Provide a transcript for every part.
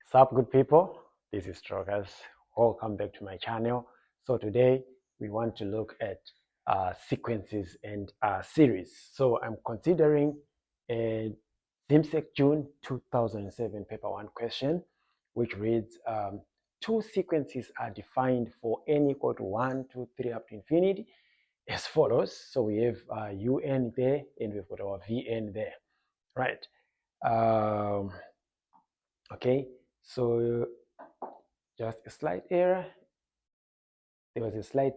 Sup, good people? This is Trockers. Welcome back to my channel. So today we want to look at sequences and series. So I'm considering a ZIMSEC June 2007 paper 1 question, which reads, two sequences are defined for n equal to 1, 2, 3 up to infinity as follows. So we have un there and we've got our vn there, right? Okay, so just a slight error. There was a slight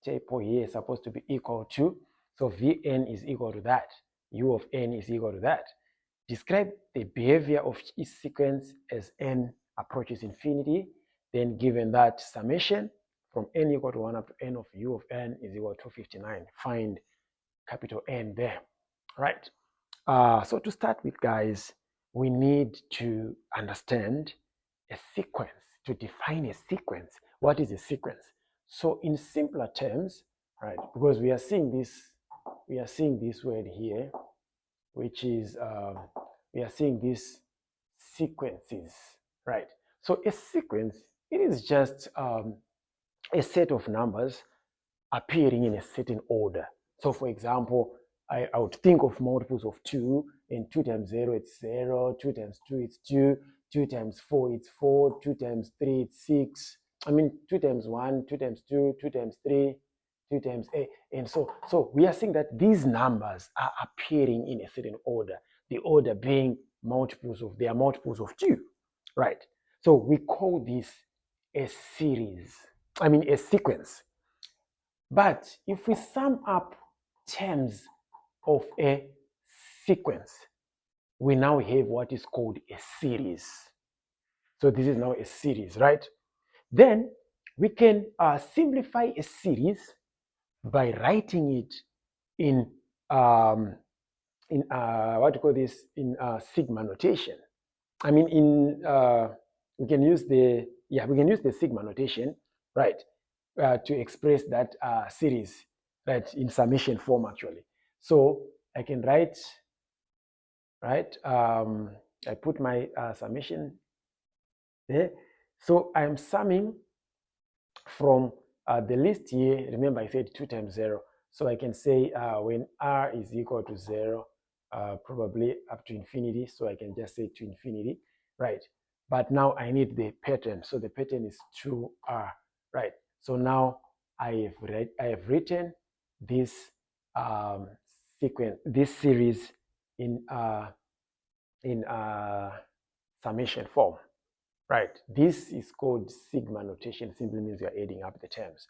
typo here, supposed to be equal to. So Vn is equal to that. U of n is equal to that. Describe the behavior of each sequence as n approaches infinity. Then given that summation from n equal to 1 up to n of u of n is equal to 259. Find capital N there, right? So to start with, guys, we need to understand a sequence. To define a sequence, what is a sequence? So in simpler terms, right, because we are seeing this word here, which is we are seeing these sequences, right? So a sequence, it is just a set of numbers appearing in a certain order. So for example, I would think of multiples of 2, and 2 times 0 it's 0, 2 times 2 it's 2, 2 times 4 it's 4, 2 times 3 it's 6. I mean 2 times 1, 2 times 2, 2 times 3, 2 times 8, and so we are seeing that these numbers are appearing in a certain order, the order being multiples of, they are multiples of 2, right? So we call this a series, a sequence. But if we sum up terms of a sequence, we now have what is called a series. So this is now a series, right? Then we can simplify a series by writing it in what do you call this, in sigma notation. We can use the sigma notation, right, to express that series, right, in summation form actually. So I can write, right, I put my summation there. So I'm summing from the list here. Remember I said 2 times 0. So I can say when r is equal to 0, probably up to infinity. So I can just say to infinity, right? But now I need the pattern. So the pattern is 2r, right? So now I have written this sequence, this series in summation form, right? This is called sigma notation. Simply means you're adding up the terms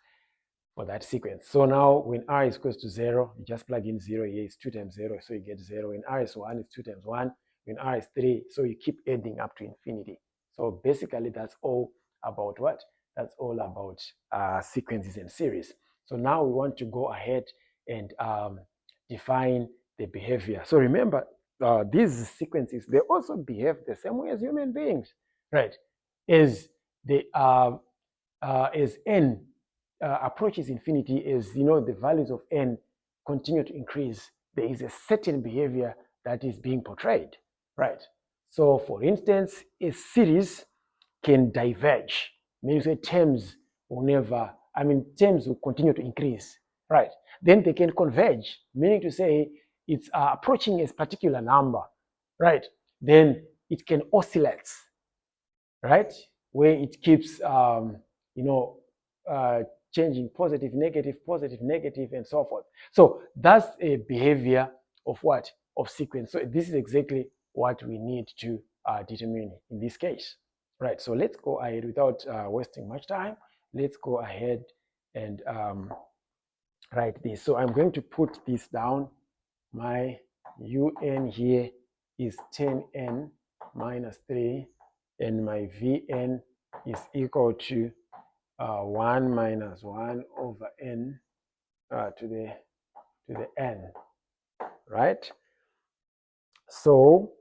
for that sequence. So now when r is equal to 0, you just plug in 0 here. It's 2 times 0, so you get 0. When r is 1, it's 2 times 1. When r is 3, so you keep adding up to infinity. So basically that's all about what? That's all about sequences and series. So now we want to go ahead and define the behavior. So remember, these sequences, they also behave the same way as human beings, right? As n approaches infinity, as you know, the values of n continue to increase, there is a certain behavior that is being portrayed, right? So for instance, a series can diverge, means that terms will never, terms will continue to increase, right? Then they can converge, meaning to say it's approaching a particular number, right? Then it can oscillate, right? Where it keeps, changing positive, negative, and so forth. So that's a behavior of what? Of sequence. So this is exactly what we need to determine in this case, right? So let's go ahead without wasting much time. Let's go ahead and write this. So I'm going to put this down. My un here is 10n minus 3, and my vn is equal to 1 minus 1 over n to the n, right? So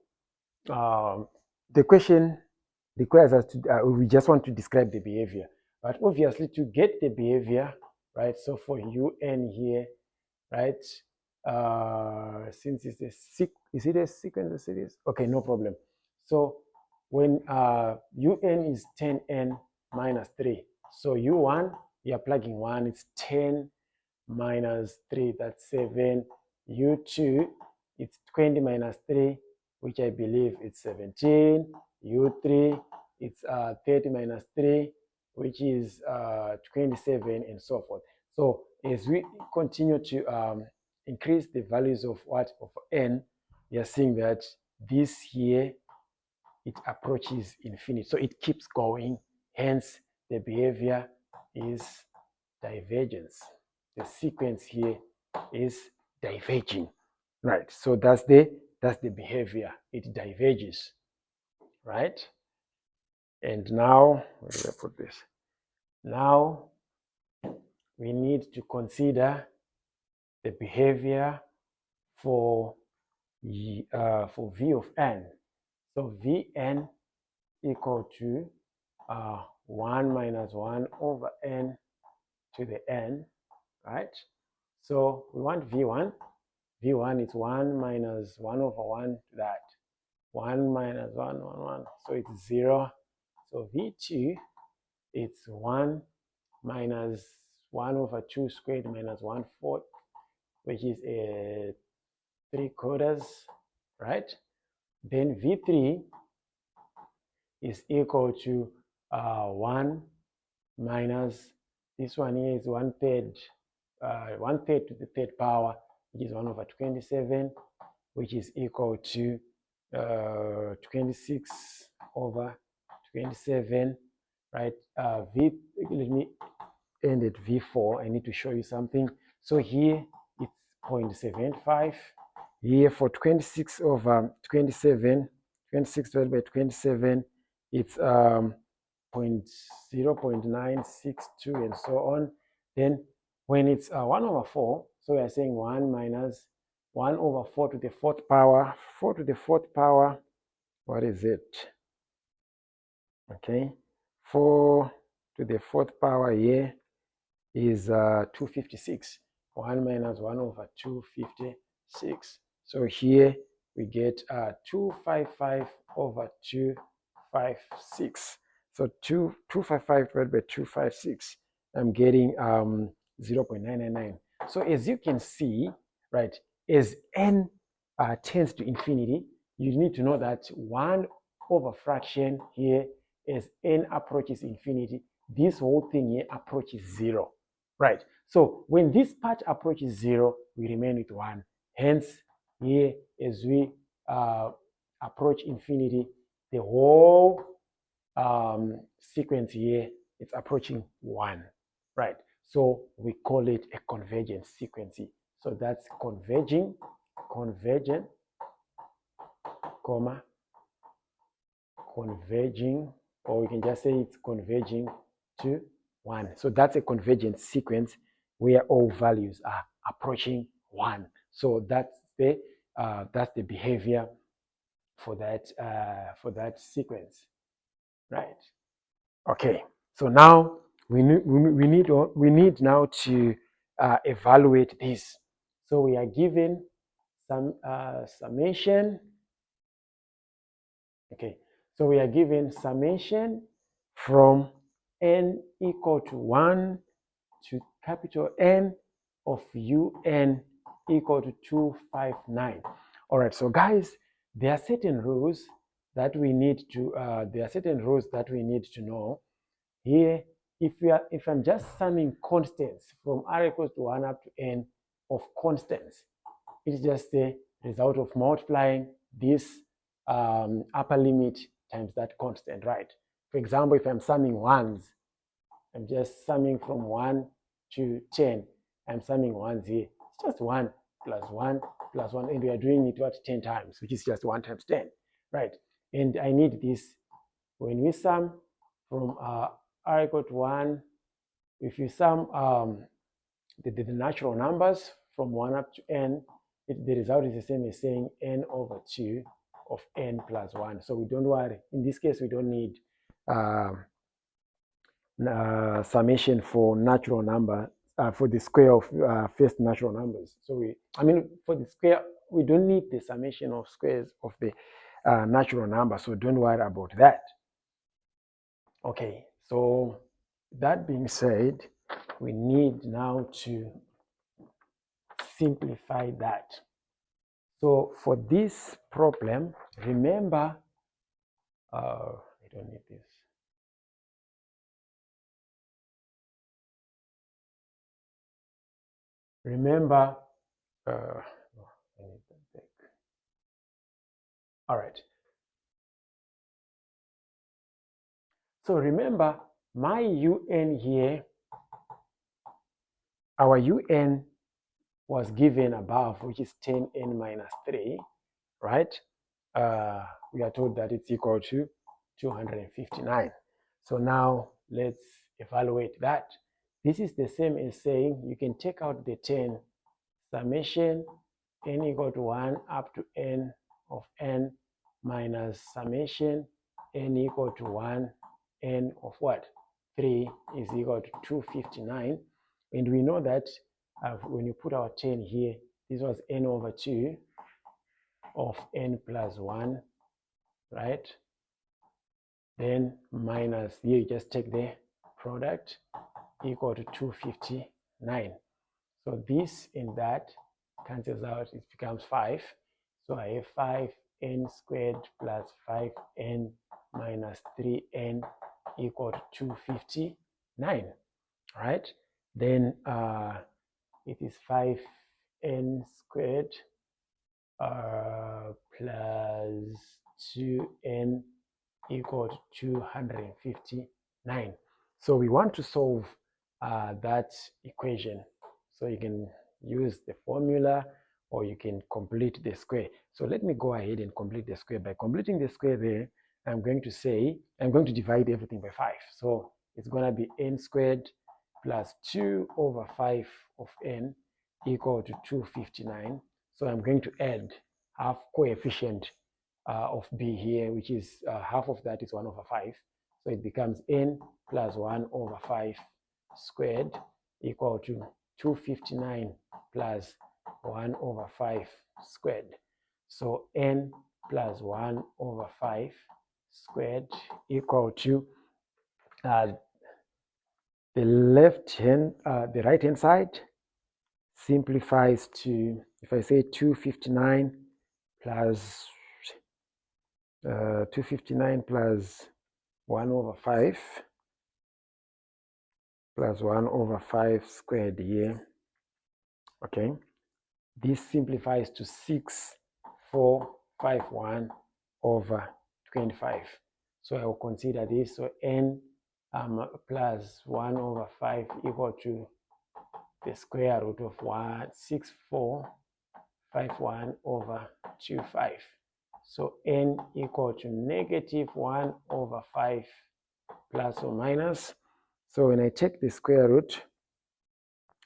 the question requires us to, we just want to describe the behavior, but obviously to get the behavior, right? So for un here, right? Since it's is it a sequence or series? Okay, no problem. So when un is 10n minus 3. So u1, you are plugging 1, it's 10 minus 3, that's 7. u2, it's 20 minus 3, which I believe it's 17. u3, it's 30 minus 3, which is 27, and so forth. So as we continue to increase the values of n, we are seeing that this here, it approaches infinity. So it keeps going. Hence, the behavior is divergence. The sequence here is diverging. Right. So that's the behavior. It diverges. Right. And now, where do I put this? Now we need to consider the behavior for v of n. So vn equal to 1 minus 1 over n to the n, right? So we want v1. v1 is 1 minus 1 over 1 to that. 1 minus 1, 1, 1. So it's 0. So v2, it's 1 minus 1 over 2 squared minus 1/4, which is 3/4, right? Then v3 is equal to 1 minus, this one here is 1/3, 1/3 to the third power, which is 1 over 27, which is equal to 26 over 27, right? Let me end at v4. I need to show you something. So here it's 0.75. Here for 26 over 27, 26 divided by 27, it's 0.962 and so on. Then when it's 1 over 4, so we are saying 1 minus 1 over 4 to the fourth power. 4 to the fourth power, what is it? Okay, 4 to the fourth power here is 256. 1 minus 1 over 256. So here we get 255 over 256. So 255 divided by 256, I'm getting 0.999. So as you can see, right, as n tends to infinity, you need to know that 1 over fraction here, as n approaches infinity, this whole thing here approaches 0. Right. So when this part approaches 0, we remain with 1. Hence, here, as we approach infinity, the whole sequence here is approaching 1. Right. So we call it a convergent sequence. So that's convergent, comma, converging, or we can just say it's converging to 1. So that's a convergent sequence where all values are approaching 1. So that's the behavior for that sequence, right? Okay. So now we need now to evaluate this. So we are given some summation. Okay. So we are given summation from n equal to 1 to capital N of un equal to 259. All right, so guys, there are certain rules that we need to know. Here, if I'm just summing constants from r equals to 1 up to n of constants, it's just the result of multiplying this upper limit times that constant, right? For example, if I'm summing ones, I'm just summing from 1 to 10. I'm summing ones here. It's just 1 plus 1 plus 1, and we are doing it 10 times, which is just 1 times 10, right? And I need this. When we sum from r equal to 1, if you sum the natural numbers from 1 up to n, the result is the same as saying n over 2 of n plus 1. So we don't worry. In this case, we don't need summation for natural number, for the square of first natural numbers. So for the square, we don't need the summation of squares of the natural number, so don't worry about that. Okay, so that being said, we need now to simplify that. So for this problem, remember, I don't need this. Remember, I need that back. All right. So remember, my UN here, our UN was given above, which is 10n minus 3, right? We are told that it's equal to 259. So now let's evaluate that. This is the same as saying you can take out the 10, summation n equal to 1 up to n of n minus summation n equal to 1 n of what? 3 is equal to 259. And we know that when you put our 10 here, this was n over 2 of n plus 1, right? Then minus, here you just take the product, equal to 259. So this and that cancels out, it becomes 5. So I have 5n squared plus 5n minus 3n equal to 259, right? Then it is 5n squared plus 2n equal to 259. So we want to solve that equation. So you can use the formula or you can complete the square. So let me go ahead and complete the square. By completing the square there, I'm going to divide everything by 5. So it's going to be n squared plus 2 over 5 of n equal to 259. So I'm going to add half coefficient of b here, which is half of that is 1 over 5. So it becomes n plus 1 over 5 squared equal to 259 plus 1 over 5 squared. So n plus 1 over 5 squared equal to the right hand side simplifies to, if I say 259 plus 259 plus 1 over 5 plus 1 over 5 squared here. Okay, this simplifies to 6451 over 25. So I will consider this. So n plus 1 over 5 equal to the square root of 6451 over 25. So n equal to negative 1 over 5 plus or minus. So when I take the square root,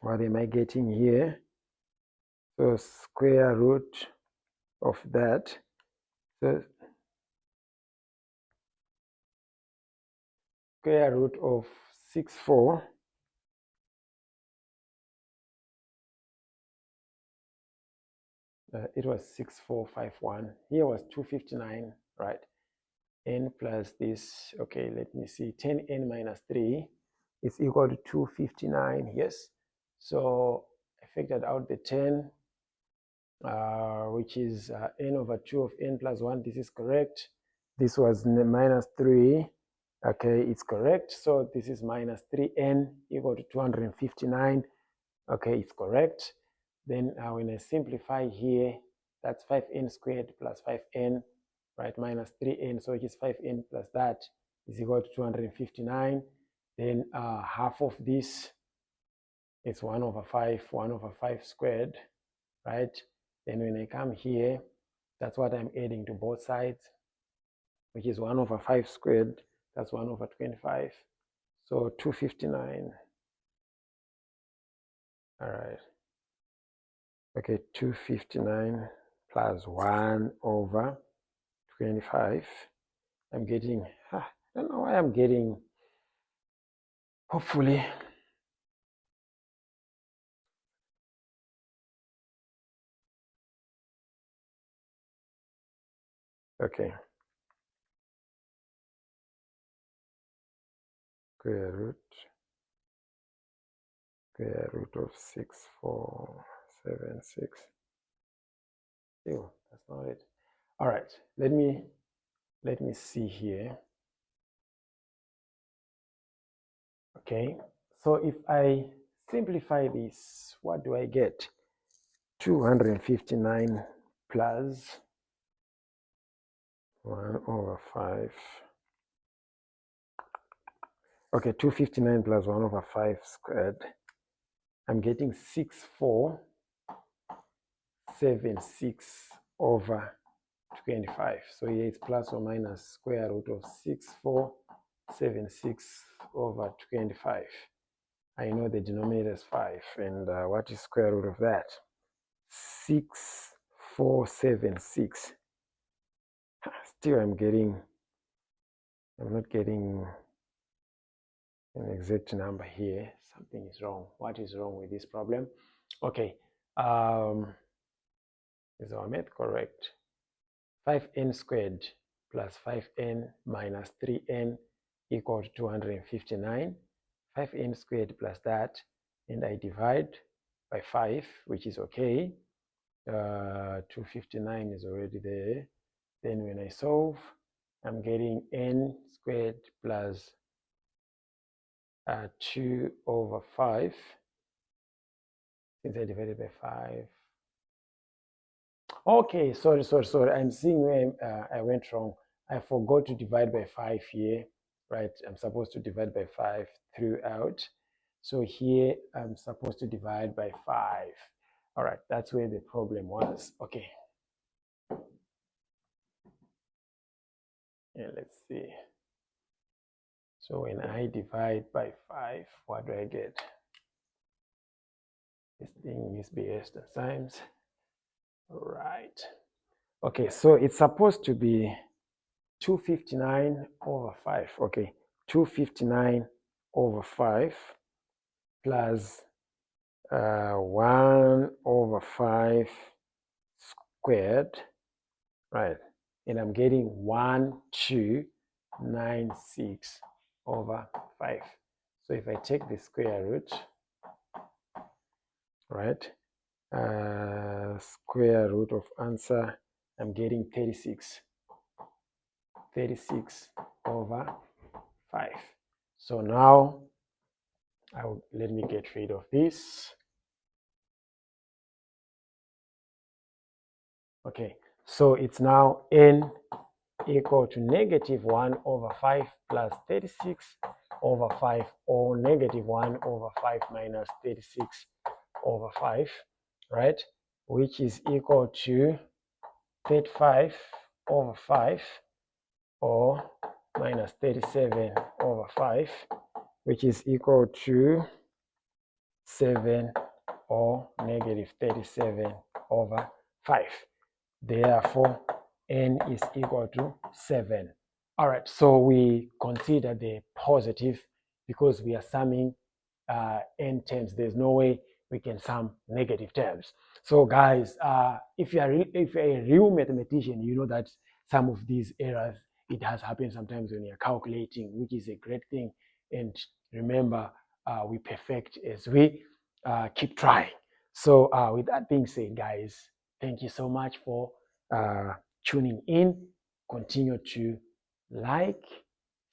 what am I getting here? So square root of that. So square root of 64 it was 6451. Here was 259, right? N plus this, okay, let me see, 10n minus 3 is equal to 259, yes. So I figured out the 10, which is n over 2 of n plus 1. This is correct. This was minus 3. Okay, it's correct. So this is minus 3n equal to 259. Okay, it's correct. Then when I simplify here, that's 5n squared plus 5n, right, minus 3n, so which is 5n plus that is equal to 259. Then half of this is 1 over 5 squared, right? Then when I come here, that's what I'm adding to both sides, which is 1 over 5 squared, that's 1 over 25. So 259. All right. Okay, 259 plus 1 over 25. I'm getting, I don't know why I'm getting, hopefully, Okay. Square root of 6476. Ew, that's not it. All right, let me see here. Okay, so if I simplify this, what do I get? 259 plus 1 over 5. Okay, 259 plus 1 over 5 squared. I'm getting 6476 over 25. So here it's plus or minus square root of 6476 over 25. I know the denominator is 5. And what is square root of that? 6476. Still I'm not getting an exact number here. Something is wrong. What is wrong with this problem? Okay. Is our math correct? 5n squared plus 5n minus 3n equal to 259. 5n squared plus that, and I divide by 5, which is okay. 259 is already there. Then when I solve, I'm getting n squared plus 2 over 5. Since I divided by 5. Okay, sorry. I'm seeing where I went wrong. I forgot to divide by 5 here, right? I'm supposed to divide by 5 throughout. So here I'm supposed to divide by 5. All right, that's where the problem was. Okay. Yeah, let's see. So when I divide by 5, what do I get? This thing misbehaved at times. Right. Okay, so it's supposed to be 259 over 5. Okay, 259 over 5 plus 1 over 5 squared, right? And I'm getting 1296 over 5. So if I take the square root, right? Square root of answer, I'm getting 36. 36 over 5. So now let me get rid of this. Okay, so it's now n equal to negative 1 over 5 plus 36 over 5, or negative 1 over 5 minus 36 over 5, right? Which is equal to 35 over 5, or minus 37 over 5, which is equal to 7, or negative 37 over 5. Therefore, n is equal to 7. All right, so we consider the positive because we are summing n terms. There's no way we can sum negative terms. So guys, if you're a real mathematician, you know that some of these errors, it has happened sometimes when you're calculating, which is a great thing. And remember, we perfect as we keep trying. So with that being said, guys, thank you so much for tuning in. Continue to like,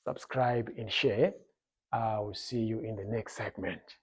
subscribe, and share. We'll see you in the next segment.